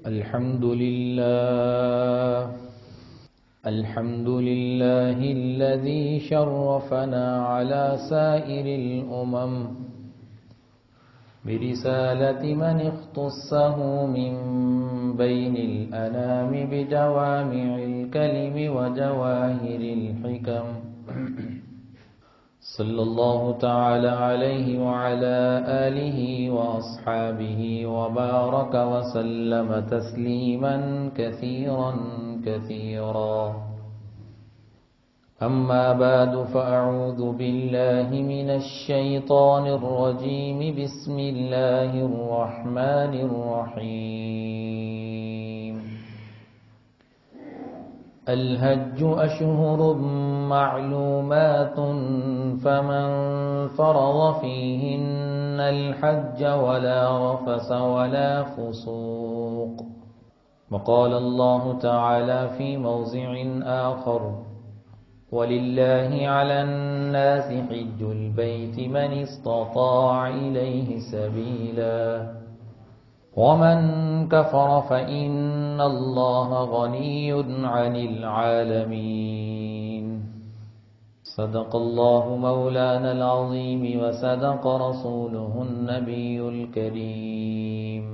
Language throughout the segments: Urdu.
الحمد لله الذي شرفنا على سائر الأمم برسالة من اختصه من بين الأنام بجوامع الكلم وجواهر الحكم صلى الله تعالى عليه وعلى آله وأصحابه وبارك وسلم تسليما كثيرا أما بعد فأعوذ بالله من الشيطان الرجيم بسم الله الرحمن الرحيم الحج أشهر معلومات فمن فرض فيهن الحج ولا رفث ولا فسوق وقال الله تعالى في موضع آخر ولله على الناس حج البيت من استطاع إليه سبيلا ومن كفر فإن الله غني عن العالمين صدق الله مولانا العظيم وصدق رسوله النبي الكريم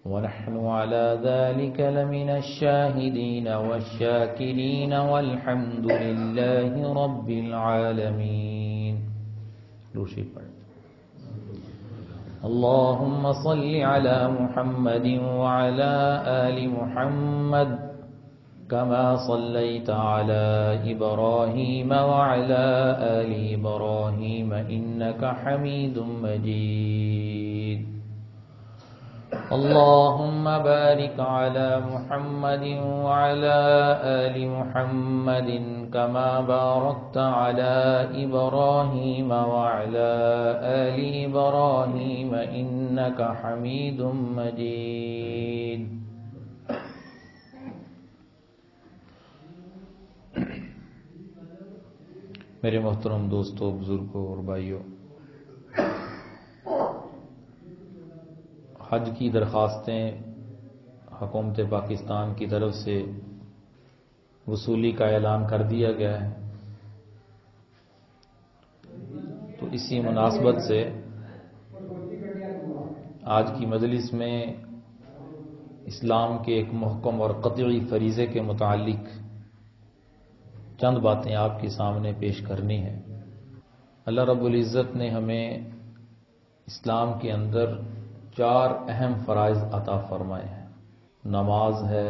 ونحن على ذلك لمن الشاهدين والشاكرين والحمد لله رب العالمين. اللهم صل على محمد وعلى آل محمد كما صليت على إبراهيم وعلى آل إبراهيم إنك حميد مجيد. اللهم بارك على محمد وعلى آل محمد كما باركت على إبراهيم وعلى آل إبراهيم إنك حميد مجيد. میرے محترم دوستو، بزرگوں اور بھائیوں، حج کی درخواستیں حکومت پاکستان کی طرف سے وصولی کا اعلان کر دیا گیا ہے، تو اسی مناسبت سے آج کی مجلس میں اسلام کے ایک محکم اور قطعی فریضے کے متعلق چند باتیں آپ کے سامنے پیش کرنی ہیں. اللہ رب العزت نے ہمیں اسلام کے اندر 4 اہم فرائض عطا فرمائے ہیں. نماز ہے،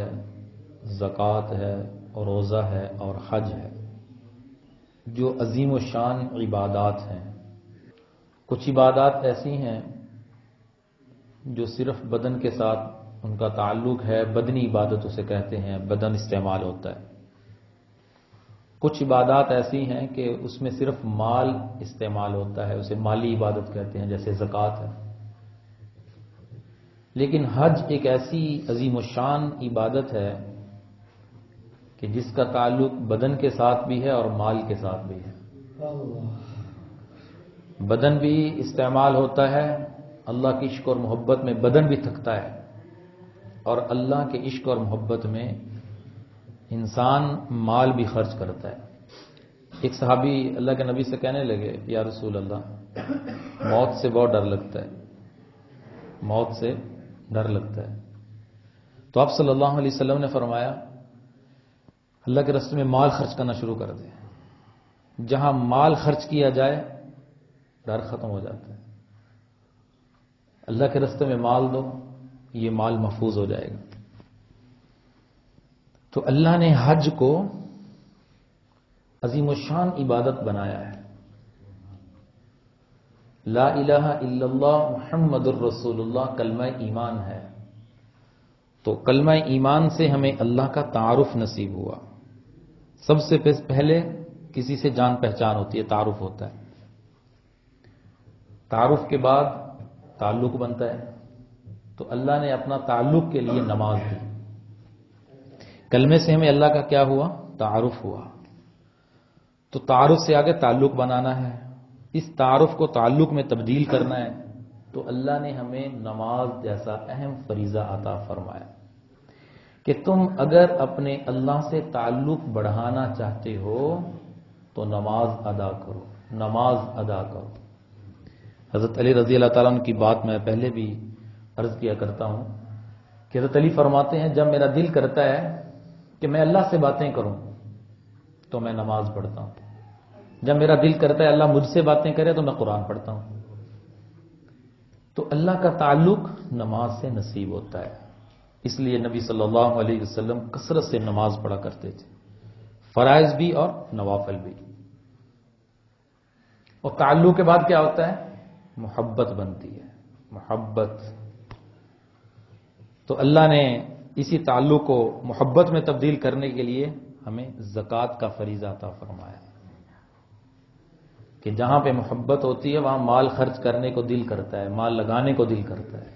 زکوٰۃ ہے، روزہ ہے اور حج ہے، جو عظیم و شان عبادات ہیں. کچھ عبادات ایسی ہیں جو صرف بدن کے ساتھ ان کا تعلق ہے، بدنی عبادت اسے کہتے ہیں، بدن استعمال ہوتا ہے. کچھ عبادات ایسی ہیں کہ اس میں صرف مال استعمال ہوتا ہے، اسے مالی عبادت کہتے ہیں، جیسے زکوٰۃ ہے. لیکن حج ایک ایسی عظیم و شان عبادت ہے کہ جس کا تعلق بدن کے ساتھ بھی ہے اور مال کے ساتھ بھی ہے. بدن بھی استعمال ہوتا ہے، اللہ کی عشق اور محبت میں بدن بھی تھکتا ہے، اور اللہ کے عشق اور محبت میں انسان مال بھی خرچ کرتا ہے. ایک صحابی اللہ کے نبی سے کہنے لگے، یا رسول اللہ، موت سے بہت ڈر لگتا ہے، موت سے ڈر لگتا ہے. تو آپ صلی اللہ علیہ وسلم نے فرمایا، اللہ کے راستے میں مال خرچ کرنا شروع کر دیں. جہاں مال خرچ کیا جائے ڈر ختم ہو جاتا ہے. اللہ کے راستے میں مال دو، یہ مال محفوظ ہو جائے گا. تو اللہ نے حج کو عظیم الشان عبادت بنایا ہے. لا الہ الا اللہ محمد الرسول اللہ کلمہ ایمان ہے. تو کلمہ ایمان سے ہمیں اللہ کا تعارف نصیب ہوا. سب سے پہلے کسی سے جان پہچان ہوتی ہے، تعارف ہوتا ہے. تعارف کے بعد تعلق بنتا ہے. تو اللہ نے اپنا تعلق کے لیے نماز دی. کلمے سے ہمیں اللہ کا کیا ہوا؟ تعارف ہوا. تو تعارف سے آگے تعلق بنانا ہے. اس تعارف کو تعلق میں تبدیل کرنا ہے. تو اللہ نے ہمیں نماز جیسا اہم فریضہ عطا فرمایا کہ تم اگر اپنے اللہ سے تعلق بڑھانا چاہتے ہو تو نماز ادا کرو، نماز ادا کرو۔ حضرت علی رضی اللہ تعالیٰ عنہ کی بات میں پہلے بھی عرض کیا کرتا ہوں کہ حضرت علی فرماتے ہیں جب میرا دل کرتا ہے کہ میں اللہ سے باتیں کروں تو میں نماز پڑھتا ہوں، جب میرا دل کرتا ہے اللہ مجھ سے باتیں کرے تو میں قرآن پڑھتا ہوں۔ تو اللہ کا تعلق نماز سے نصیب ہوتا ہے، اس لیے نبی صلی اللہ علیہ وسلم کثرت سے نماز پڑھا کرتے تھے، فرائض بھی اور نوافل بھی۔ اور تعلق کے بعد کیا ہوتا ہے؟ محبت بنتی ہے، محبت۔ تو اللہ نے اسی تعلق کو محبت میں تبدیل کرنے کے لیے ہمیں زکوٰۃ کا فریضہ عطا فرمایا کہ جہاں پہ محبت ہوتی ہے وہاں مال خرچ کرنے کو دل کرتا ہے، مال لگانے کو دل کرتا ہے۔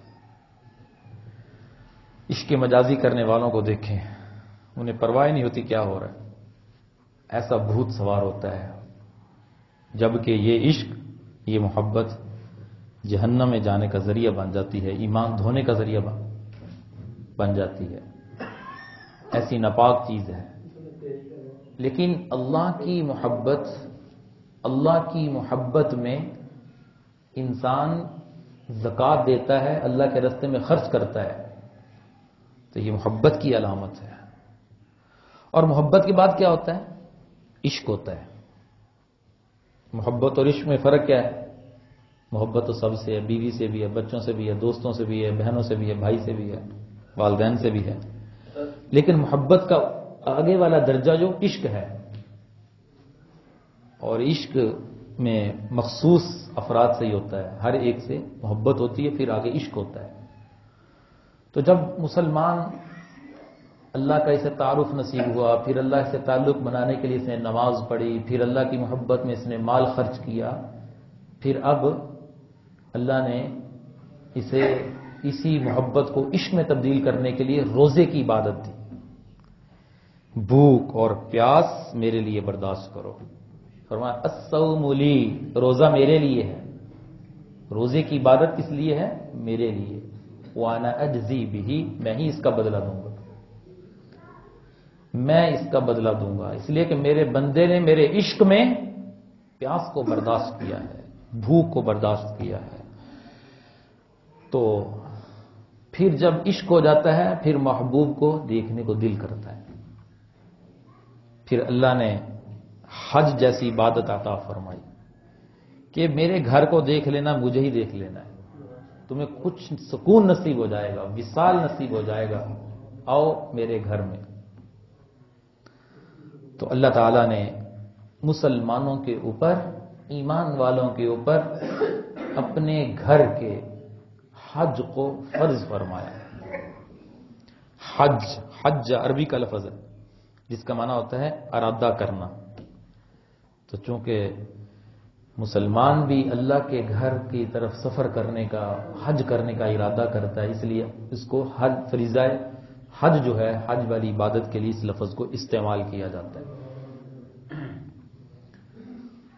عشق مجازی کرنے والوں کو دیکھیں، انہیں پرواہ نہیں ہوتی کیا ہو رہا ہے، ایسا بھوت سوار ہوتا ہے، جبکہ یہ عشق، یہ محبت جہنم میں جانے کا ذریعہ بن جاتی ہے، ایمان دھونے کا ذریعہ بن جاتی ہے، ایسی ناپاک چیز ہے۔ لیکن اللہ کی محبت میں انسان زکوٰۃ دیتا ہے، اللہ کے راستے میں خرچ کرتا ہے، تو یہ محبت کی علامت ہے۔ اور محبت کے بعد کیا ہوتا ہے؟ عشق ہوتا ہے۔ محبت اور عشق میں فرق کیا ہے؟ محبت تو سب سے ہے، بیوی سے بھی ہے، بچوں سے بھی ہے، دوستوں سے بھی ہے، بہنوں سے بھی ہے، بھائی سے بھی ہے، والدین سے بھی ہے۔ لیکن محبت کا آگے والا درجہ جو عشق ہے، اور عشق میں مخصوص افراد سے ہی ہوتا ہے، ہر ایک سے محبت ہوتی ہے، پھر آگے عشق ہوتا ہے۔ تو جب مسلمان اللہ کا اسے تعارف نصیب ہوا، پھر اللہ سے تعلق بنانے کے لیے اس نے نماز پڑھی، پھر اللہ کی محبت میں اس نے مال خرچ کیا، پھر اب اللہ نے اسے اسی محبت کو عشق میں تبدیل کرنے کے لیے روزے کی عبادت دی۔ بھوک اور پیاس میرے لیے برداشت کرو، فرمایا الصوم لی، روزہ میرے لیے ہے، روزے کی عبادت کس لیے ہے؟ میرے لیے، وانا اجزی بہ، میں ہی اس کا بدلہ دوں گا، میں اس کا بدلہ دوں گا، اس لیے کہ میرے بندے نے میرے عشق میں پیاس کو برداشت کیا ہے، بھوک کو برداشت کیا ہے۔ تو پھر جب عشق ہو جاتا ہے پھر محبوب کو دیکھنے کو دل کرتا ہے، پھر اللہ نے حج جیسی عبادت عطا فرمائی کہ میرے گھر کو دیکھ لینا، مجھے ہی دیکھ لینا ہے، تمہیں کچھ سکون نصیب ہو جائے گا، وصال نصیب ہو جائے گا، آؤ میرے گھر میں۔ تو اللہ تعالیٰ نے مسلمانوں کے اوپر، ایمان والوں کے اوپر اپنے گھر کے حج کو فرض فرمایا۔ حج عربی کا لفظ ہے جس کا معنی ہوتا ہے ارادہ کرنا۔ تو چونکہ مسلمان بھی اللہ کے گھر کی طرف سفر کرنے کا، حج کرنے کا ارادہ کرتا ہے، اس لیے اس کو حج، فریضہ حج جو ہے، حج والی عبادت کے لیے اس لفظ کو استعمال کیا جاتا ہے۔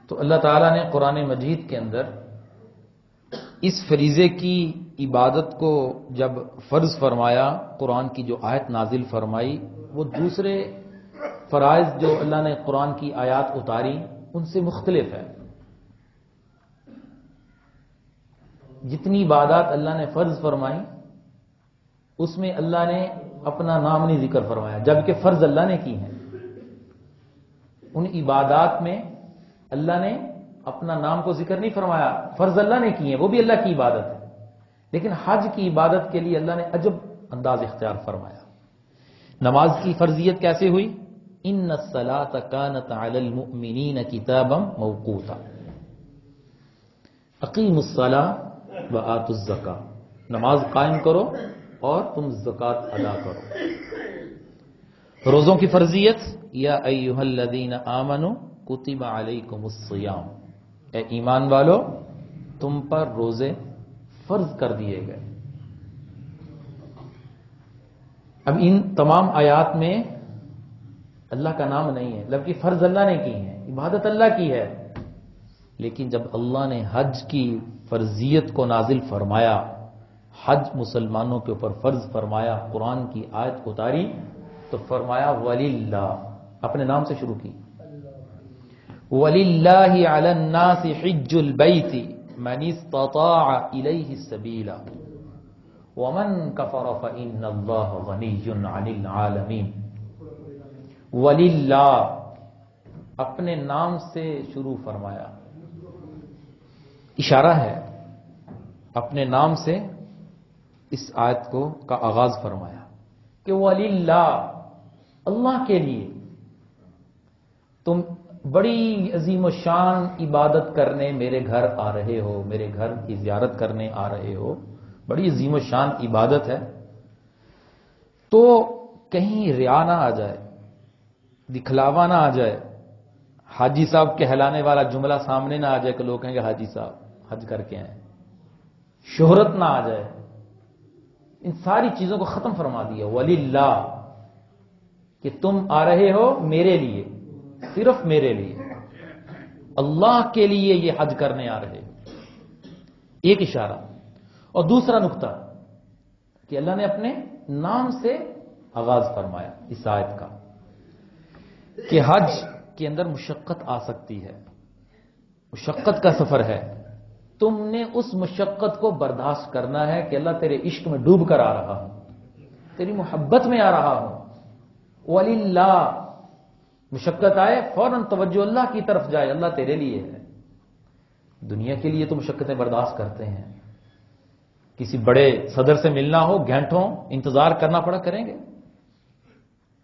تو اللہ تعالیٰ نے قرآن مجید کے اندر اس فریضے کی عبادت کو جب فرض فرمایا، قرآن کی جو آیت نازل فرمائی وہ دوسرے فرائض جو اللہ نے قرآن کی آیات اتاری ان سے مختلف ہے۔ جتنی عبادات اللہ نے فرض فرمائی اس میں اللہ نے اپنا نام نہیں ذکر فرمایا، جبکہ فرض اللہ نے کی ہیں۔ ان عبادات میں اللہ نے اپنا نام کو ذکر نہیں فرمایا، فرض اللہ نے کی ہیں، وہ بھی اللہ کی عبادت ہے۔ لیکن حج کی عبادت کے لیے اللہ نے عجب انداز اختیار فرمایا۔ نماز کی فرضیت کیسے ہوئی؟ ان الصلاۃ کانت علی المؤمنین کتابا موقوتا، اقیموا الصلاۃ وآتوا الزکاۃ، نماز قائم کرو اور تم زکوٰۃ ادا کرو۔ روزوں کی فرضیت، یا ایھا الذین آمنوا کتب علیکم الصیام، اے ایمان والو تم پر روزے فرض کر دیے گئے۔ اب ان تمام آیات میں اللہ کا نام نہیں ہے، جبکہ فرض اللہ نے کی ہے، عبادت اللہ کی ہے، لیکن جب اللہ نے حج کی فرضیت کو نازل فرمایا، حج مسلمانوں کے اوپر فرض فرمایا، قرآن کی آیت اتاری تو فرمایا وَلِلَّهِ، اپنے نام سے شروع کی، وَلِلَّهِ عَلَى النَّاسِ حِجُّ الْبَيْتِ مَنِ اسْتَطَاعَ إِلَيْهِ السَّبِيلَ وَمَنْ كَفَرَ فَإِنَّ اللَّهَ غَنِيٌّ عَنِ الْعَالَمِينَ۔ وَلِلَّهِ، اپنے نام سے شروع فرمایا، اشارہ ہے اپنے نام سے اس آیت کا آغاز فرمایا کہ وَلِلَّهِ، اللہ کے لیے تم بڑی عظیم و شان عبادت کرنے میرے گھر آ رہے ہو، میرے گھر کی زیارت کرنے آ رہے ہو، بڑی عظیم و شان عبادت ہے، تو کہیں ریا نہ آ جائے، دکھلاوا نہ آ جائے، حاجی صاحب کہلانے والا جملہ سامنے نہ آ جائے کہ لوگ کہیں گے حاجی صاحب حج کر کے آئے، شہرت نہ آ جائے، ان ساری چیزوں کو ختم فرما دیا وَلِلَّهِ، کہ تم آ رہے ہو میرے لیے، صرف میرے لیے، اللہ کے لیے یہ حج کرنے آ رہے ہو، ایک اشارہ۔ اور دوسرا نقطہ کہ اللہ نے اپنے نام سے آغاز فرمایا اس آیت کا کہ حج کے اندر مشقت آ سکتی ہے، مشقت کا سفر ہے، تم نے اس مشقت کو برداشت کرنا ہے کہ اللہ تیرے عشق میں ڈوب کر آ رہا ہوں، تیری محبت میں آ رہا ہوں، وَلِلَّهِ، مشقت آئے فوراً توجہ اللہ کی طرف جائے، اللہ تیرے لیے ہے۔ دنیا کے لیے تو مشقتیں برداشت کرتے ہیں، کسی بڑے صدر سے ملنا ہو گھنٹوں انتظار کرنا پڑا کریں گے،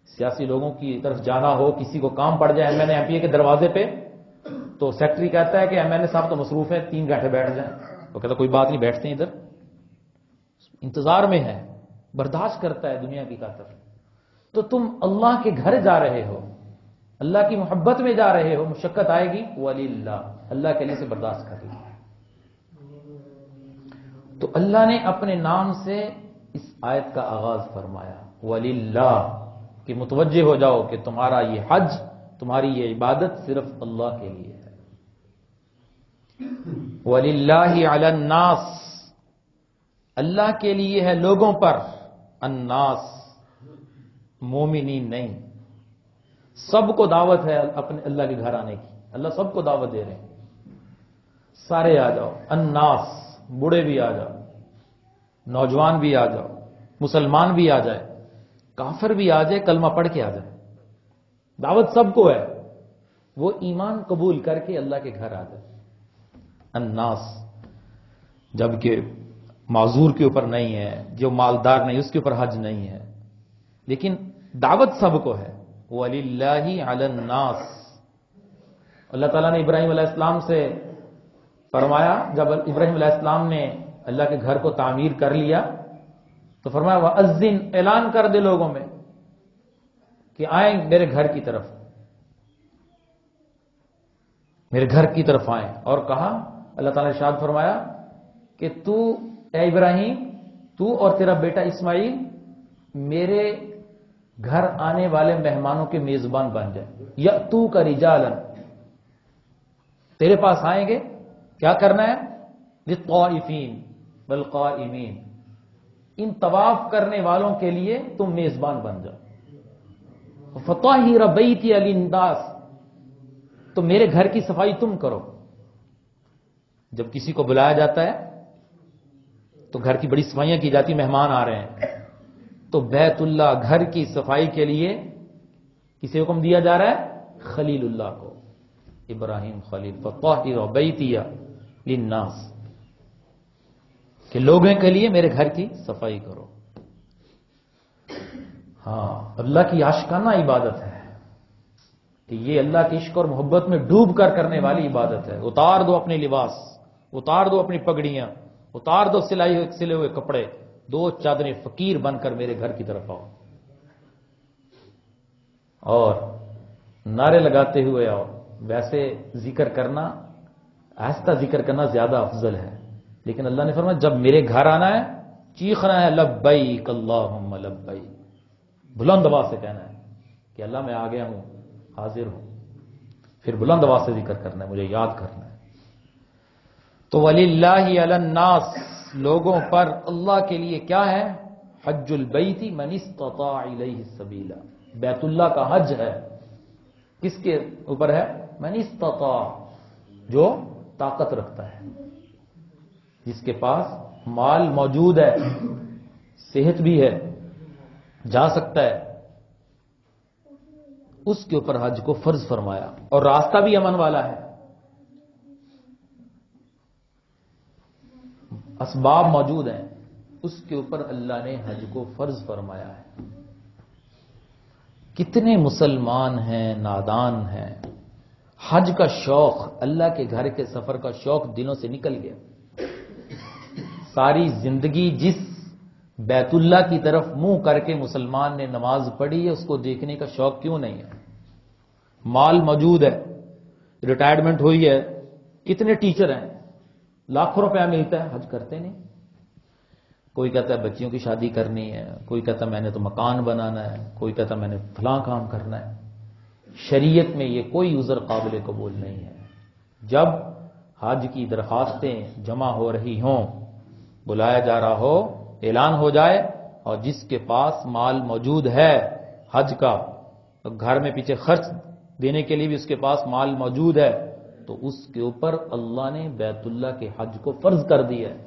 سیاسی لوگوں کی طرف جانا ہو، کسی کو کام پڑ جائے M N A M P A کے دروازے پہ، تو سیکٹری کہتا ہے کہ ایم این اے صاحب تو مصروف ہیں، 3 گھنٹے بیٹھ جائیں، وہ کہتا کوئی بات نہیں، بیٹھتے ہیں ادھر، انتظار میں ہے، برداشت کرتا ہے دنیا کی خاطر۔ تو تم اللہ کے گھر جا رہے ہو، اللہ کی محبت میں جا رہے ہو، مشقت آئے گی وَلِلَّهِ، اللہ کے لیے سے برداشت کر لیں۔ تو اللہ نے اپنے نام سے اس آیت کا آغاز فرمایا وَلِلَّهِ، کہ متوجہ ہو جاؤ کہ تمہارا یہ حج، تمہاری یہ عبادت صرف اللہ کے لیے ہے۔ وَلِلَّهِ عَلَى النَّاسِ، اللہ کے لیے ہے لوگوں پر، الناس مومنین نہیں، سب کو دعوت ہے اپنے اللہ کے گھر آنے کی، اللہ سب کو دعوت دے رہے ہیں، سارے آ جاؤ، الناس، بوڑھے بھی آ جاؤ، نوجوان بھی آ جاؤ، مسلمان بھی آ جائے، کافر بھی آ جائے، کلمہ پڑھ کے آ جائے، دعوت سب کو ہے، وہ ایمان قبول کر کے اللہ کے گھر آ جائے۔ الناس، جبکہ معذور کے اوپر نہیں ہے، جو مالدار نہیں اس کے اوپر حج نہیں ہے، لیکن دعوت سب کو ہے، وَلِلَّهِ عَلَى النَّاسِ۔ اللہ تعالیٰ نے ابراہیم علیہ السلام سے فرمایا، جب ابراہیم علیہ السلام نے اللہ کے گھر کو تعمیر کر لیا تو فرمایا وَأَذِّنْ، اعلان کر دے لوگوں میں کہ آئیں میرے گھر کی طرف، میرے گھر کی طرف آئیں، اور کہا اللہ تعالیٰ نے ارشاد فرمایا کہ تو اے ابراہیم، تو اور تیرا بیٹا اسماعیل میرے گھر آنے والے مہمانوں کے میزبان بن جائے، یأتوک رجالا، تیرے پاس آئیں گے، کیا کرنا ہے، للطائفین والقائمین، ان طواف کرنے والوں کے لیے تم میزبان بن جاؤ، فطہر بیتی للناس، تو میرے گھر کی صفائی تم کرو۔ جب کسی کو بلایا جاتا ہے تو گھر کی بڑی صفائیاں کی جاتی، مہمان آ رہے ہیں تو بیت اللہ گھر کی صفائی کے لیے کسے حکم دیا جا رہا ہے، خلیل اللہ کو، ابراہیم خلیل، فطہر بیتی للناس، کہ لوگوں کے لیے میرے گھر کی صفائی کرو۔ ہاں، اللہ کی عاشقانہ عبادت ہے کہ یہ اللہ کی عشق اور محبت میں ڈوب کر کرنے والی عبادت ہے۔ اتار دو اپنے لباس، اتار دو اپنی پگڑیاں، اتار دو سلے ہوئے کپڑے، دو چادریں فقیر بن کر میرے گھر کی طرف آؤ، اور نعرے لگاتے ہوئے آؤ۔ ویسے ذکر کرنا، آہستہ ذکر کرنا زیادہ افضل ہے، لیکن اللہ نے فرمایا جب میرے گھر آنا ہے چیخنا ہے لبیک اللہم لبیک، بلند آواز سے کہنا ہے کہ اللہ میں آ گیا ہوں، حاضر ہوں، پھر بلند آواز سے ذکر کرنا ہے، مجھے یاد کرنا ہے۔ تو وَلِلَّهِ عَلَى النَّاسِ لوگوں پر اللہ کے لیے کیا ہے؟ حج البیت من استطاع الیہ السبیل، بیت اللہ کا حج ہے کس کے اوپر ہے؟ من استطاع، جو طاقت رکھتا ہے، جس کے پاس مال موجود ہے، صحت بھی ہے، جا سکتا ہے، اس کے اوپر حج کو فرض فرمایا، اور راستہ بھی امن والا ہے، اسباب موجود ہیں، اس کے اوپر اللہ نے حج کو فرض فرمایا ہے۔ کتنے مسلمان ہیں نادان ہیں، حج کا شوق، اللہ کے گھر کے سفر کا شوق دلوں سے نکل گیا۔ ساری زندگی جس بیت اللہ کی طرف منہ کر کے مسلمان نے نماز پڑھی ہے، اس کو دیکھنے کا شوق کیوں نہیں ہے؟ مال موجود ہے، ریٹائرمنٹ ہوئی ہے، کتنے ٹیچر ہیں، لاکھوں روپیہ ملتا ہے، حج کرتے نہیں۔ کوئی کہتا ہے بچیوں کی شادی کرنی ہے، کوئی کہتا ہے میں نے تو مکان بنانا ہے، کوئی کہتا ہے میں نے فلاں کام کرنا ہے۔ شریعت میں یہ کوئی عذر قابل قبول نہیں ہے۔ جب حج کی درخواستیں جمع ہو رہی ہوں، بلایا جا رہا ہو، اعلان ہو جائے، اور جس کے پاس مال موجود ہے حج کا، گھر میں پیچھے خرچ دینے کے لیے بھی اس کے پاس مال موجود ہے، تو اس کے اوپر اللہ نے بیت اللہ کے حج کو فرض کر دیا ہے۔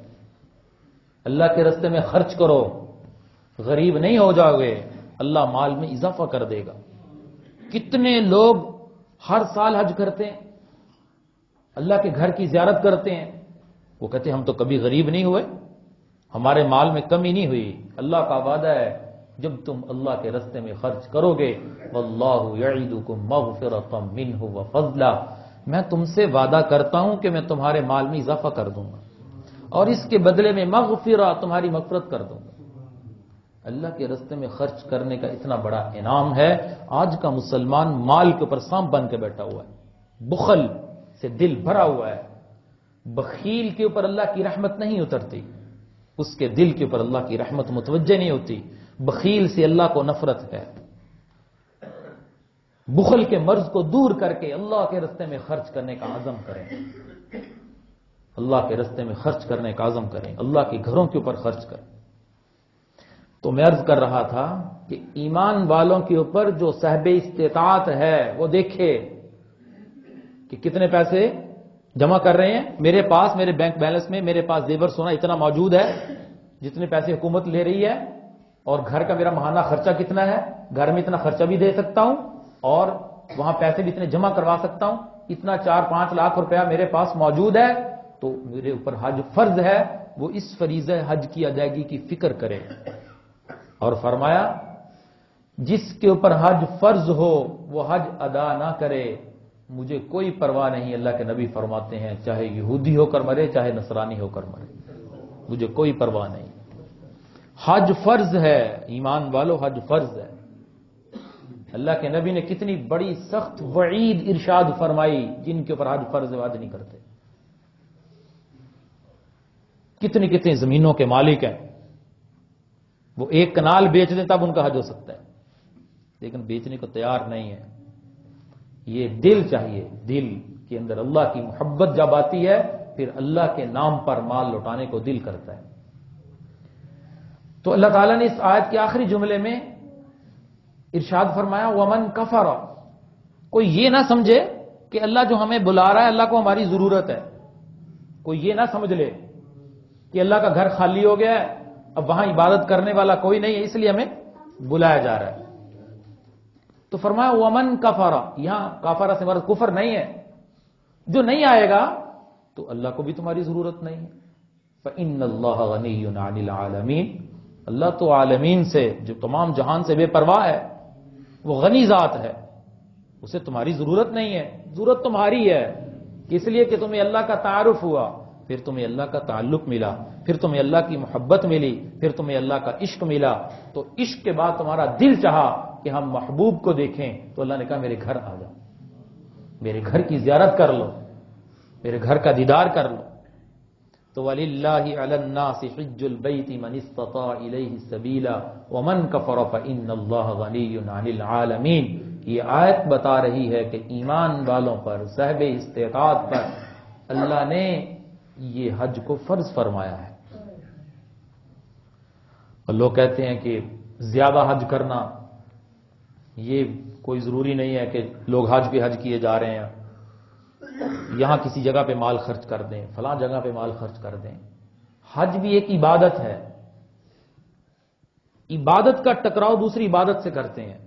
اللہ کے راستے میں خرچ کرو، غریب نہیں ہو جاؤ گے، اللہ مال میں اضافہ کر دے گا۔ کتنے لوگ ہر سال حج کرتے ہیں، اللہ کے گھر کی زیارت کرتے ہیں، وہ کہتے ہیں ہم تو کبھی غریب نہیں ہوئے، ہمارے مال میں کمی نہیں ہوئی۔ اللہ کا وعدہ ہے جب تم اللہ کے راستے میں خرچ کرو گے، واللہ یعدکم مغفرۃ منہ وفضلا، میں تم سے وعدہ کرتا ہوں کہ میں تمہارے مال میں اضافہ کر دوں گا، اور اس کے بدلے میں مغفرہ، تمہاری مغفرت کر دوں گا۔ اللہ کے راستے میں خرچ کرنے کا اتنا بڑا انعام ہے۔ آج کا مسلمان مال کے اوپر سانپ بن کے بیٹھا ہوا ہے، بخل سے دل بھرا ہوا ہے۔ بخیل کے اوپر اللہ کی رحمت نہیں اترتی، اس کے دل کے اوپر اللہ کی رحمت متوجہ نہیں ہوتی۔ بخیل سے اللہ کو نفرت ہے۔ بخل کے مرض کو دور کر کے اللہ کے راستے میں خرچ کرنے کا عزم کریں، اللہ کے راستے میں خرچ کرنے کا عزم کریں، اللہ کے گھروں کے اوپر خرچ کریں۔ تو میں عرض کر رہا تھا کہ ایمان والوں کے اوپر جو صاحب استطاعت ہے وہ دیکھے کہ کتنے پیسے جمع کر رہے ہیں، میرے پاس، میرے بینک بیلنس میں میرے پاس زیور سونا اتنا موجود ہے جتنے پیسے حکومت لے رہی ہے، اور گھر کا میرا ماہانہ خرچہ کتنا ہے، گھر میں اتنا خرچہ بھی دے سکتا ہوں، اور وہاں پیسے بھی اتنے جمع کروا سکتا ہوں، اتنا 4-5 لاکھ روپیہ میرے پاس موجود ہے، تو میرے اوپر حج فرض ہے۔ وہ اس فریضہ حج کی ادائیگی کی فکر کرے، اور فرمایا جس کے اوپر حج فرض ہو وہ حج ادا نہ کرے، مجھے کوئی پرواہ نہیں۔ اللہ کے نبی فرماتے ہیں چاہے یہودی ہو کر مرے، چاہے نصرانی ہو کر مرے، مجھے کوئی پرواہ نہیں۔ حج فرض ہے، ایمان والو، حج فرض ہے۔ اللہ کے نبی نے کتنی بڑی سخت وعید ارشاد فرمائی جن کے اوپر حج فرض ہے، حج نہیں کرتے۔ کتنی کتنی زمینوں کے مالک ہیں، وہ 1 کنال بیچ دیں تب ان کا حج ہو سکتا ہے، لیکن بیچنے کو تیار نہیں ہے۔ یہ دل چاہیے، دل کے اندر اللہ کی محبت جب آتی ہے پھر اللہ کے نام پر مال لوٹانے کو دل کرتا ہے۔ تو اللہ تعالیٰ نے اس آیت کے آخری جملے میں ارشاد فرمایا ومن کفر، کوئی یہ نہ سمجھے کہ اللہ جو ہمیں بلا رہا ہے اللہ کو ہماری ضرورت ہے، کوئی یہ نہ سمجھ لے کہ اللہ کا گھر خالی ہو گیا ہے، اب وہاں عبادت کرنے والا کوئی نہیں ہے اس لیے ہمیں بلایا جا رہا ہے۔ تو فرمایا ومن کفر، یہاں کافر سے مراد کفر نہیں ہے، جو نہیں آئے گا تو اللہ کو بھی تمہاری ضرورت نہیں ہے۔ فإن اللہ غنی عن العالمین، اللہ تو عالمین سے، جو تمام جہان سے بے پرواہ ہے، وہ غنی ذات ہے، اسے تمہاری ضرورت نہیں ہے۔ ضرورت تمہاری ہے، اس لیے کہ تمہیں اللہ کا تعارف ہوا، پھر تمہیں اللہ کا تعلق ملا، پھر تمہیں اللہ کی محبت ملی، پھر تمہیں اللہ کا عشق ملا، تو عشق کے بعد تمہارا دل چاہا کہ ہم محبوب کو دیکھیں، تو اللہ نے کہا میرے گھر آ جاؤ، میرے گھر کی زیارت کر لو، میرے گھر کا دیدار کر لو۔ تو وَلِلَّهِ عَلَى النَّاسِ حِجُّ الْبَيْتِ مَنِ اسْتَطَاعَ إِلَيْهِ سَبِيلًا وَمَنْ كَفَرَ فَإِنَّ اللَّهَ غَنِيٌّ عَنِ الْعَالَمِينَ۔ یہ آیت بتا رہی ہے کہ ایمان والوں پر، صاحب استطاعت پر اللہ نے یہ حج کو فرض فرمایا ہے. اور لوگ کہتے ہیں کہ زیادہ حج کرنا یہ کوئی ضروری نہیں ہے کہ لوگ حج پہ حج کیے جا رہے ہیں، یہاں کسی جگہ پہ مال خرچ کر دیں، فلاں جگہ پہ مال خرچ کر دیں. حج بھی ایک عبادت ہے. عبادت کا ٹکراؤ دوسری عبادت سے کرتے ہیں،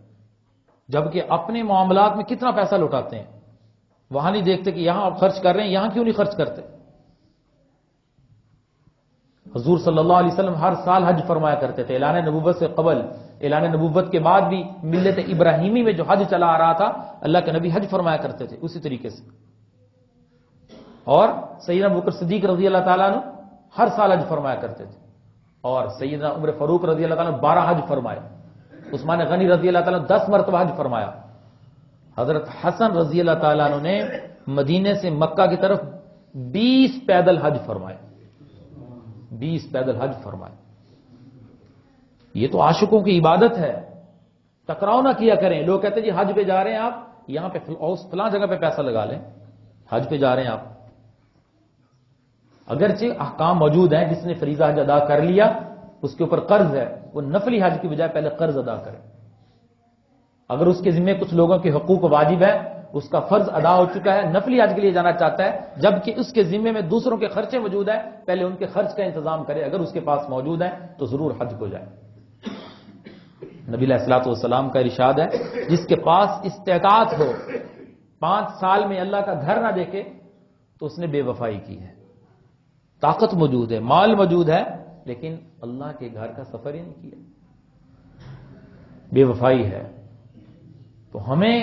جبکہ اپنے معاملات میں کتنا پیسہ لٹاتے ہیں. وہاں نہیں دیکھتے کہ یہاں آپ خرچ کر رہے ہیں، یہاں کیوں نہیں خرچ کرتے. حضور صلی اللہ علیہ وسلم ہر سال حج فرمایا کرتے تھے. اعلان نبوت سے قبل، اعلان نبوت کے بعد بھی ملت ابراہیمی میں جو حج چلا آ رہا تھا، اللہ کے نبی حج فرمایا کرتے تھے اسی طریقے سے. اور سیدنا ابوبکر صدیق رضی اللہ تعالیٰ عنہ ہر سال حج فرمایا کرتے تھے. اور سیدنا عمر فاروق رضی اللہ تعالیٰ عنہ 12 حج فرمائے. عثمان غنی رضی اللہ تعالیٰ عنہ 10 مرتبہ حج فرمایا. حضرت حسن رضی اللہ تعالیٰ عنہ نے مدینے سے مکہ کی طرف 20 پیدل حج فرمائے. 20 پیدل حج فرمائے. یہ تو عاشقوں کی عبادت ہے. ٹکراؤ نہ کیا کریں. لوگ کہتے ہیں جی حج پہ جا رہے ہیں آپ، یہاں پہ فلاں جگہ پہ پیسہ لگا لیں. حج پہ جا رہے ہیں آپ، اگرچہ احکام موجود ہیں. جس نے فریضہ حج ادا کر لیا اس کے اوپر قرض ہے، وہ نفلی حج کی بجائے پہلے قرض ادا کرے. اگر اس کے ذمہ کچھ لوگوں کے حقوق واجب ہے، اس کا فرض ادا ہو چکا ہے، نفلی حج کے لیے جانا چاہتا ہے، جبکہ اس کے ذمے میں دوسروں کے خرچے موجود ہیں، پہلے ان کے خرچ کا انتظام کرے. اگر اس کے پاس موجود ہے تو ضرور حج کو جائے. نبی علیہ الصلوۃ والسلام کا ارشاد ہے، جس کے پاس استطاعت ہو 5 سال میں اللہ کا گھر نہ دیکھے تو اس نے بے وفائی کی ہے. طاقت موجود ہے، مال موجود ہے، لیکن اللہ کے گھر کا سفر ہی نہیں کیا، بے وفائی ہے. تو ہمیں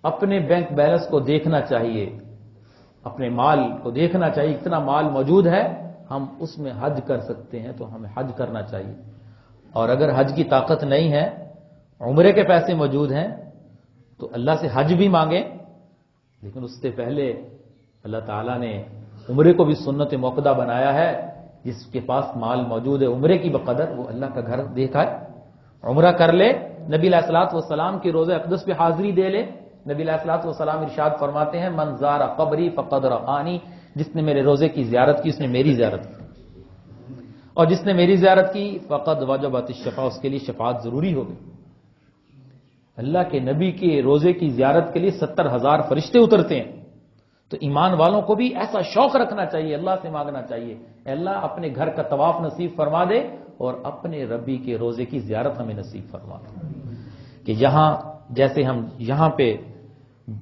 اپنے بینک بیلنس کو دیکھنا چاہیے، اپنے مال کو دیکھنا چاہیے. اتنا مال موجود ہے، ہم اس میں حج کر سکتے ہیں تو ہمیں حج کرنا چاہیے. اور اگر حج کی طاقت نہیں ہے، عمرے کے پیسے موجود ہیں، تو اللہ سے حج بھی مانگیں. لیکن اس سے پہلے اللہ تعالیٰ نے عمرے کو بھی سنت موقدہ بنایا ہے. جس کے پاس مال موجود ہے عمرے کی بقدر، وہ اللہ کا گھر دیکھائے، عمرہ کر لے. نبی علیہ الصلوۃ والسلام کی روضہ اقدس پہ حاضری دے لے. نبی علیہ الصلوۃ والسلام ارشاد فرماتے ہیں، من زار قبری فقد رآنی. جس نے میرے روضے کی زیارت کی اس نے میری زیارت کی، اور جس نے میری زیارت کی فقد وجبت الشفاعہ، اس کے لیے شفاعت ضروری ہو گئی. اللہ کے نبی کے روضے کی زیارت کے لیے 70,000 فرشتے اترتے ہیں. تو ایمان والوں کو بھی ایسا شوق رکھنا چاہیے، اللہ سے مانگنا چاہیے، اے اللہ اپنے گھر کا طواف نصیب فرما دے اور اپنے ربی کے روزے کی زیارت ہمیں نصیب فرما دے. کہ یہاں جیسے ہم یہاں پہ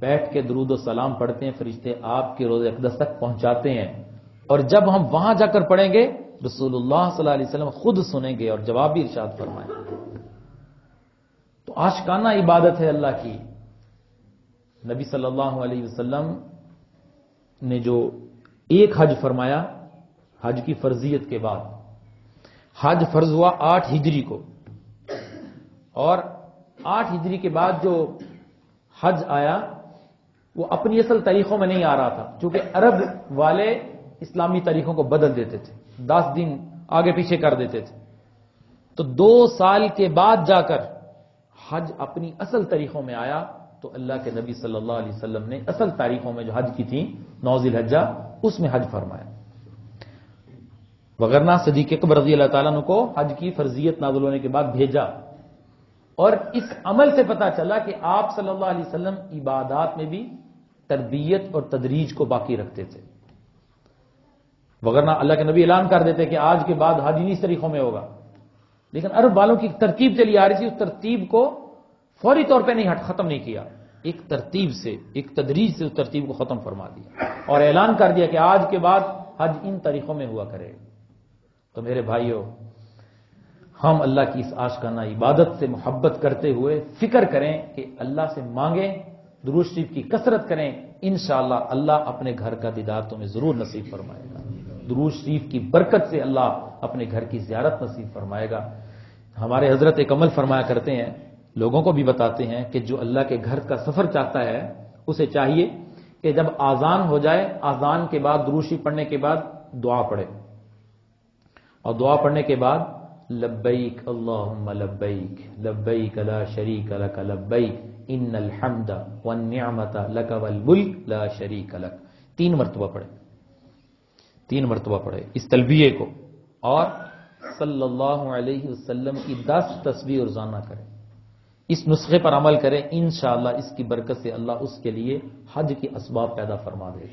بیٹھ کے درود و سلام پڑھتے ہیں، فرشتے آپ کے روزے اقدس تک پہنچاتے ہیں، اور جب ہم وہاں جا کر پڑھیں گے رسول اللہ صلی اللہ علیہ وسلم خود سنیں گے اور جواب بھی ارشاد فرمائیں گے. تو عاشقانہ عبادت ہے اللہ کی. نبی صلی اللہ علیہ وسلم نے جو ایک حج فرمایا حج کی فرضیت کے بعد، حج فرض ہوا 8 ہجری کو، اور 8 ہجری کے بعد جو حج آیا وہ اپنی اصل تاریخوں میں نہیں آ رہا تھا، چونکہ عرب والے اسلامی تاریخوں کو بدل دیتے تھے، 10 دن آگے پیچھے کر دیتے تھے. تو 2 سال کے بعد جا کر حج اپنی اصل تاریخوں میں آیا. تو اللہ کے نبی صلی اللہ علیہ وسلم نے اصل تاریخوں میں جو حج کی تھیں 9 ذی الحجہ اس میں حج فرمایا. وگرنہ صدیق اکبر رضی اللہ تعالیٰ عنہ کو حج کی فرضیت نازل ہونے کے بعد بھیجا. اور اس عمل سے پتا چلا کہ آپ صلی اللہ علیہ وسلم عبادات میں بھی تربیت اور تدریج کو باقی رکھتے تھے. وگرنہ اللہ کے نبی اعلان کر دیتے کہ آج کے بعد حج انہی طریقوں میں ہوگا. لیکن عرب والوں کی ترتیب چلی آ رہی تھی، اس ترتیب کو فوری طور پہ نہیں ختم نہیں کیا، ایک ترتیب سے، ایک تدریج سے اس ترتیب کو ختم فرما دیا اور اعلان کر دیا کہ آج کے بعد حج ان طریقوں میں ہوا کرے. تو میرے بھائیوں، ہم اللہ کی اس عاشقانہ عبادت سے محبت کرتے ہوئے فکر کریں کہ اللہ سے مانگیں، درود شریف کی کثرت کریں. انشاءاللہ اللہ اپنے گھر کا دیدار تمہیں ضرور نصیب فرمائے گا. درود شریف کی برکت سے اللہ اپنے گھر کی زیارت نصیب فرمائے گا. ہمارے حضرت ایک عمل فرمایا کرتے ہیں، لوگوں کو بھی بتاتے ہیں کہ جو اللہ کے گھر کا سفر چاہتا ہے اسے چاہیے کہ جب آذان ہو جائے، آذان کے بعد درود شریف پڑھنے کے بعد دعا پڑھے، اور دعا پڑھنے کے بعد لبیک اللہم لبیک لبیک لا شریک لک لبیک ان الحمد والنعمت لک والملک لا شریک لک 3 مرتبہ پڑھے. 3 مرتبہ پڑھے اس تلبیہ کو، اور صلی اللہ علیہ وسلم کی 10 تسبیح روزانہ کرے، اس نسخے پر عمل کرے، انشاءاللہ اس کی برکت سے اللہ اس کے لیے حج کے اسباب پیدا فرما دے.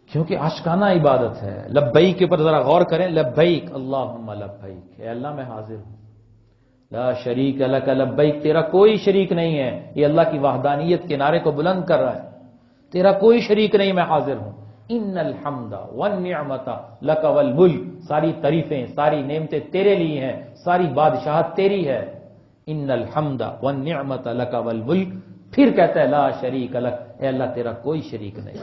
کیونکہ عاشقانہ عبادت ہے. لبیک کے اوپر ذرا غور کریں. لبیک اللہم لبیک، اے اللہ میں حاضر ہوں. لا شریک لک لبیک، تیرا کوئی شریک نہیں ہے. یہ اللہ کی وحدانیت کے نعرے کو بلند کر رہا ہے. تیرا کوئی شریک نہیں، میں حاضر ہوں. ان الحمد والنعمت لک والملک، ساری تعریفیں ساری نعمتیں تیرے لیے ہیں، ساری بادشاہت تیری ہے. ان الحمد والنعمت لک والملک. پھر کہتا ہے لا شریک لک، اے اللہ تیرا کوئی شریک نہیں.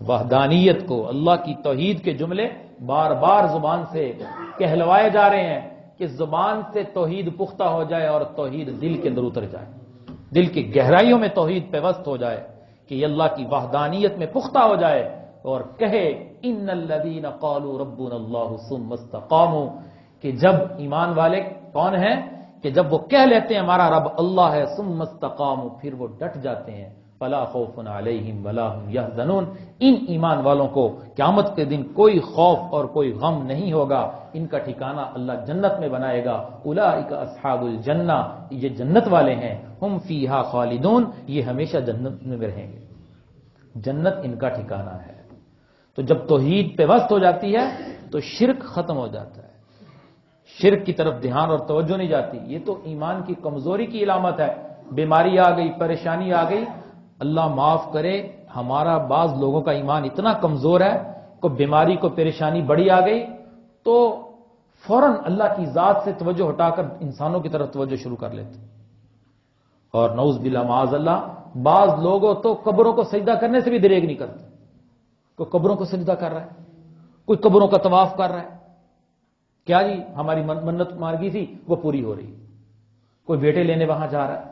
وحدانیت کو، اللہ کی توحید کے جملے بار بار زبان سے کہلوائے جا رہے ہیں کہ زبان سے توحید پختہ ہو جائے اور توحید دل کے اندر اتر جائے، دل کی گہرائیوں میں توحید پیوست ہو جائے کہ یہ اللہ کی وحدانیت میں پختہ ہو جائے اور کہے ان الذین قالوا ربنا اللہ ثم استقاموا، کہ جب ایمان والے کون ہیں کہ جب وہ کہہ لیتے ہیں ہمارا رب اللہ ہے، ثم استقاموا، پھر وہ ڈٹ جاتے ہیں. فلا خوف علیہم ولا هم یحزنون، ان ایمان والوں کو قیامت کے دن کوئی خوف اور کوئی غم نہیں ہوگا. ان کا ٹھکانہ اللہ جنت میں بنائے گا. اولئک اصحاب الجنہ، یہ جنت والے ہیں. ہم فیہا خالدون، یہ ہمیشہ جنت میں رہیں گے. جنت ان کا ٹھکانہ ہے. تو جب توحید پیوست ہو جاتی ہے تو شرک ختم ہو جاتا ہے. شرک کی طرف دھیان اور توجہ نہیں جاتی. یہ تو ایمان کی کمزوری کی علامت ہے. بیماری آ گئی، پریشانی آ گئی، اللہ معاف کرے ہمارا بعض لوگوں کا ایمان اتنا کمزور ہے، کوئی بیماری کو پریشانی بڑی آ گئی تو فوراً اللہ کی ذات سے توجہ ہٹا کر انسانوں کی طرف توجہ شروع کر لیتے. اور نعوذ باللہ معاذ اللہ، بعض لوگوں تو قبروں کو سجدہ کرنے سے بھی دریغ نہیں کرتے. کوئی قبروں کو سجدہ کر رہا ہے، کوئی قبروں کا طواف کر رہا ہے. کیا جی ہماری منت مارگی تھی وہ پوری ہو رہی. کوئی بیٹے لینے وہاں جا رہا ہے.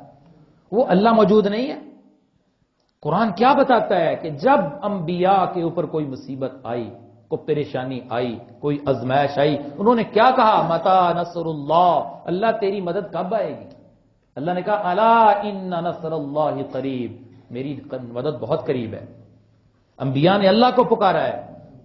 وہ اللہ موجود نہیں ہے. قرآن کیا بتاتا ہے کہ جب انبیاء کے اوپر کوئی مصیبت آئی، کوئی پریشانی آئی، کوئی ازمائش آئی، انہوں نے کیا کہا؟ متی نصر اللہ، اللہ تیری مدد کب آئے گی؟ اللہ نے کہا الا ان نصر اللہ قریب، میری مدد بہت قریب ہے. انبیاء نے اللہ کو پکارا ہے.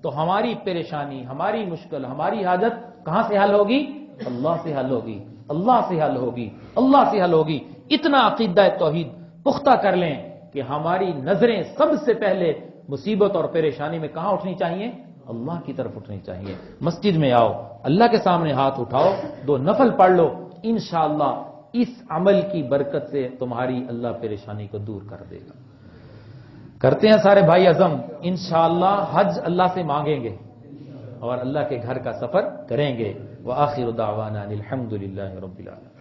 تو ہماری پریشانی، ہماری مشکل، ہماری حاجت کہاں سے حل ہوگی؟ اللہ سے حل ہوگی، اللہ سے حل ہوگی، اللہ سے حل ہوگی. اتنا عقیدہ توحید پختہ کر لیں کہ ہماری نظریں سب سے پہلے مصیبت اور پریشانی میں کہاں اٹھنی چاہیے؟ اللہ کی طرف اٹھنی چاہیے. مسجد میں آؤ، اللہ کے سامنے ہاتھ اٹھاؤ، 2 نفل پڑھ لو، انشاءاللہ اس عمل کی برکت سے تمہاری اللہ پریشانی کو دور کر دے گا. کرتے ہیں سارے بھائی عزم، انشاءاللہ حج اللہ سے مانگیں گے اور اللہ کے گھر کا سفر کریں گے. وآخر دعوانا الحمدللہ رب العالمین.